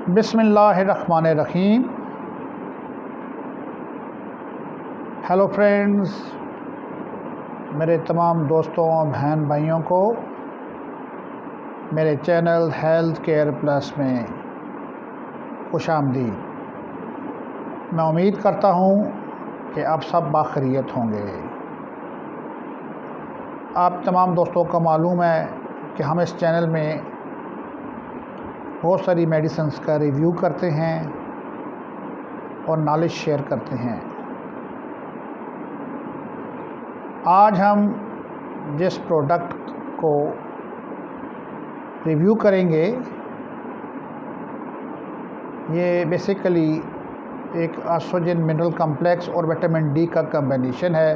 बिस्मिल्लाहिर्रहमानिर्रहीम। Hello friends, मेरे तमाम दोस्तों बहन भाइयों को मेरे चैनल हेल्थ केयर प्लस में खुशामदीद। मैं उम्मीद करता हूँ कि आप सब बाखैरियत होंगे। आप तमाम दोस्तों को मालूम है कि हम इस चैनल में बहुत सारी मेडिसिन्स का रिव्यू करते हैं और नॉलेज शेयर करते हैं। आज हम जिस प्रोडक्ट को रिव्यू करेंगे ये बेसिकली एक ऑस्ट्रोजन मिनरल कॉम्प्लेक्स और विटामिन डी का कॉम्बिनेशन है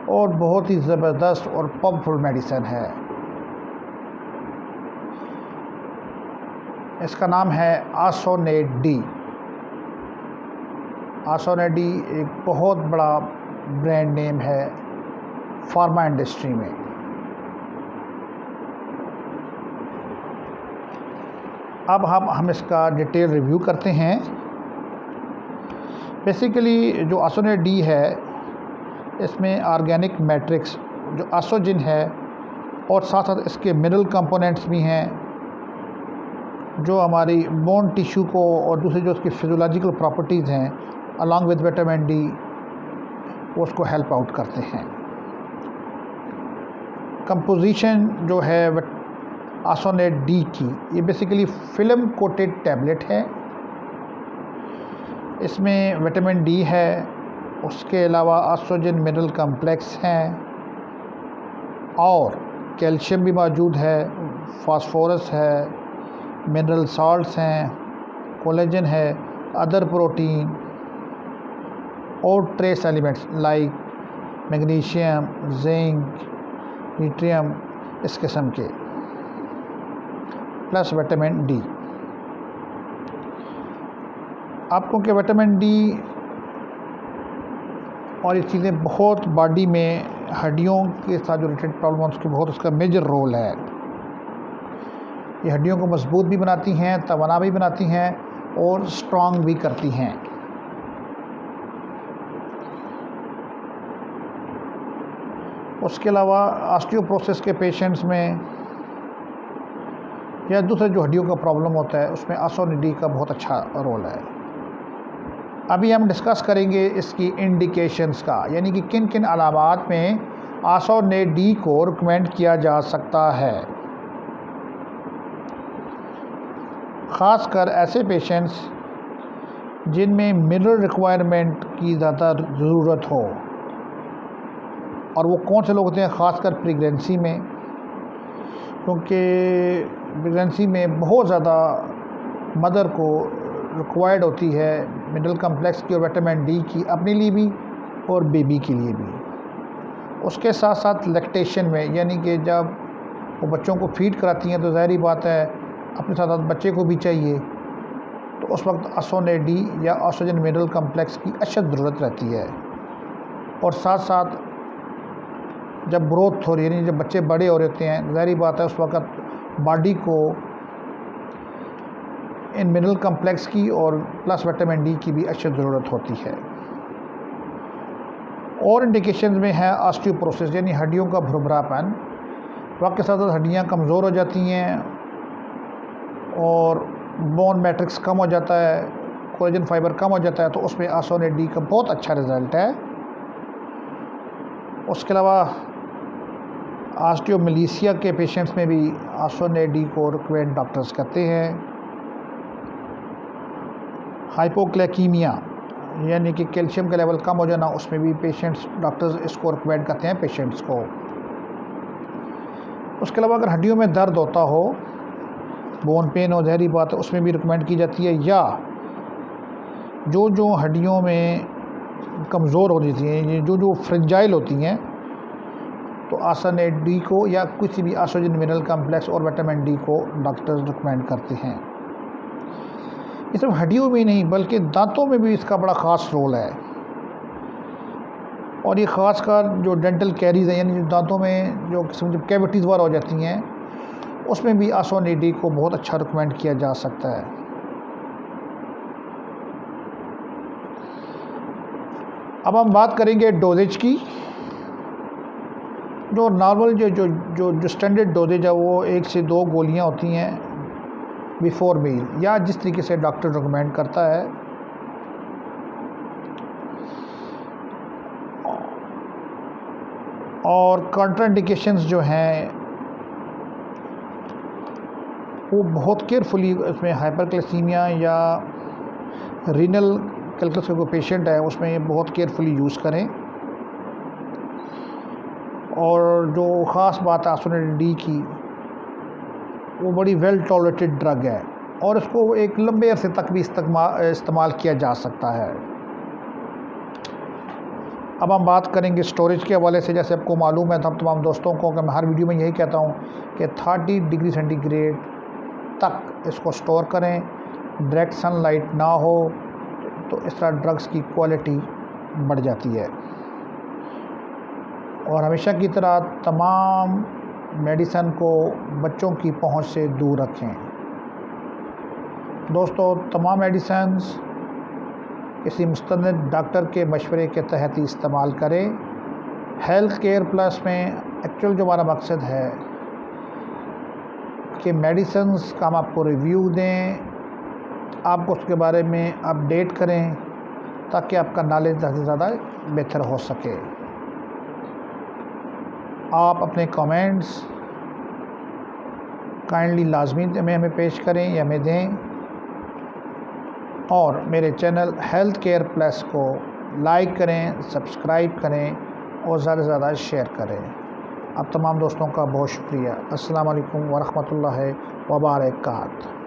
और बहुत ही ज़बरदस्त और पावरफुल मेडिसिन है। इसका नाम है आसोनेट डी। आसोनेट डी एक बहुत बड़ा ब्रांड नेम है फार्मा इंडस्ट्री में। अब हम इसका डिटेल रिव्यू करते हैं। बेसिकली जो आसोनेट डी है इसमें ऑर्गेनिक मैट्रिक्स जो आस्ट्रोजन है और साथ साथ इसके मिनरल कंपोनेंट्स भी हैं जो हमारी बोन टिश्यू को और दूसरी जो उसकी फिजियोलॉजिकल प्रॉपर्टीज़ हैं अलॉन्ग विद विटामिन डी वो उसको हेल्प आउट करते हैं। कंपोजिशन जो है आसोनेट डी की ये बेसिकली फिल्म कोटेड टैबलेट है। इसमें विटामिन डी है, उसके अलावा ऑस्ट्रोजन मिनरल कॉम्प्लेक्स हैं और कैल्शियम भी मौजूद है, फास्फोरस है, मिनरल सॉल्ट्स हैं, कोलेजन है, अदर प्रोटीन और trace elements like magnesium, zinc, न्यूट्रियम इस किस्म के, प्लस विटामिन डी। आपको कि विटामिन डी और ये चीज़ें बहुत बॉडी में हड्डियों के साथ जो रिलेटेड प्रॉब्लम्स की बहुत उसका मेजर रोल है। ये हड्डियों को मजबूत भी बनाती हैं, तवाना भी बनाती हैं और स्ट्रॉन्ग भी करती हैं। उसके अलावा ऑस्टियोपोरोसिस के पेशेंट्स में या दूसरे जो हड्डियों का प्रॉब्लम होता है उसमें आसोनेट डी का बहुत अच्छा रोल है। अभी हम डिस्कस करेंगे इसकी इंडिकेशंस का, यानी कि किन किन अलामात में आसोनेट डी को रिकमेंड किया जा सकता है। ख़ासकर ऐसे पेशेंट्स जिनमें मिनरल रिक्वायरमेंट की ज़्यादा ज़रूरत हो, और वो कौन से लोग होते हैं, ख़ासकर प्रेगनेंसी में, क्योंकि प्रेगनेंसी में बहुत ज़्यादा मदर को रिक्वायर्ड होती है मिनरल कॉम्प्लेक्स की और विटामिन डी की, अपने लिए भी और बेबी के लिए भी। उसके साथ साथ लैक्टेशन में, यानी कि जब वो बच्चों को फीड कराती हैं तो ज़ाहिरी बात है अपने साथ साथ बच्चे को भी चाहिए, तो उस वक्त आसोनेट डी या ऑस्ट्रोजन मिनरल कॉम्प्लेक्स की अशद ज़रूरत रहती है। और साथ साथ जब ग्रोथ हो रही है, यानी जब बच्चे बड़े हो रहते हैं, ज़ाहिरी बात है उस वक्त बॉडी को इन मिनरल कॉम्प्लेक्स की और प्लस विटामिन डी की भी अशद ज़रूरत होती है। और इंडिकेशंस में है ऑस्टियोपोरोसिस, यानी हड्डियों का भुरभुरापन। वक्त के साथ साथ हड्डियाँ कमज़ोर हो जाती हैं और बोन मैट्रिक्स कम हो जाता है, कोलेजन फाइबर कम हो जाता है, तो उसमें आसोनेट डी का बहुत अच्छा रिज़ल्ट है। उसके अलावा ऑस्टियोमेलेसिया के पेशेंट्स में भी आसोनेट डी को रिकमेंड डॉक्टर्स करते हैं। हाइपोग्लाइकीमिया यानी कि कैल्शियम का लेवल कम हो जाना, उसमें भी डॉक्टर्स इसको रिकमेंड करते हैं पेशेंट्स को। उसके अलावा अगर हड्डियों में दर्द होता हो, बोन पेन हो, ज़ाहिरी बात है उसमें भी रिकमेंड की जाती है। या जो हड्डियों में कमज़ोर हो जाती हैं, ये जो फ्रेंजाइल होती हैं, तो आसोनेट डी को या किसी भी ऑस्ट्रोजन मिनरल कॉम्प्लेक्स और विटामिन डी को डॉक्टर्स रिकमेंड करते हैं। ये सिर्फ हड्डियों में नहीं बल्कि दांतों में भी इसका बड़ा ख़ास रोल है। और ये ख़ासकर जो डेंटल कैरीज़ हैं, यानी जो दांतों में जो किस्म की कैविटीज़ वगैरह हो जाती हैं, उसमें भी आसोनेट डी को बहुत अच्छा रिकमेंड किया जा सकता है। अब हम बात करेंगे डोजेज की। जो नॉर्मल जो स्टैंडर्ड डोजेज है वो 1 से 2 गोलियां होती हैं बिफोर मील, या जिस तरीके से डॉक्टर रिकमेंड करता है। और कॉन्ट्राइंडिकेशंस जो हैं वो बहुत केयरफुली, उसमें हाइपरक्लेसीमिया या रीनल कैल्कुलस का कोई पेशेंट है उसमें ये बहुत केयरफुली यूज़ करें। और जो ख़ास बात है आसोनेट डी की, वो बड़ी वेल टॉलरेटेड ड्रग है और इसको एक लंबे अरसे तक भी इस्तेमाल किया जा सकता है। अब हम बात करेंगे स्टोरेज के हवाले से। जैसे आपको मालूम है, तो हम तमाम दोस्तों को, मैं हर वीडियो में यही कहता हूँ कि 30 डिग्री सेंटीग्रेड तक इसको स्टोर करें, डायरेक्ट सनलाइट ना हो, तो इस तरह ड्रग्स की क्वालिटी बढ़ जाती है। और हमेशा की तरह तमाम मेडिसन को बच्चों की पहुंच से दूर रखें। दोस्तों, तमाम मेडिसन्स किसी मुस्तनद डॉक्टर के मशवरे के तहत ही इस्तेमाल करें। हेल्थ केयर प्लस में एक्चुअल जो हमारा मकसद है कि मेडिसन्स का हम आपको रिव्यू दें, आपको उसके बारे में अपडेट करें ताकि आपका नॉलेज ज़्यादा से ज़्यादा बेहतर हो सके। आप अपने कमेंट्स काइंडली लाजमी हमें पेश करें या हमें दें, और मेरे चैनल हेल्थ केयर प्लस को लाइक करें, सब्सक्राइब करें और ज़्यादा से ज़्यादा शेयर करें। आप तमाम दोस्तों का बहुत शुक्रिया। अस्सलाम वालेकुम व रहमतुल्लाहि व बरकातहू।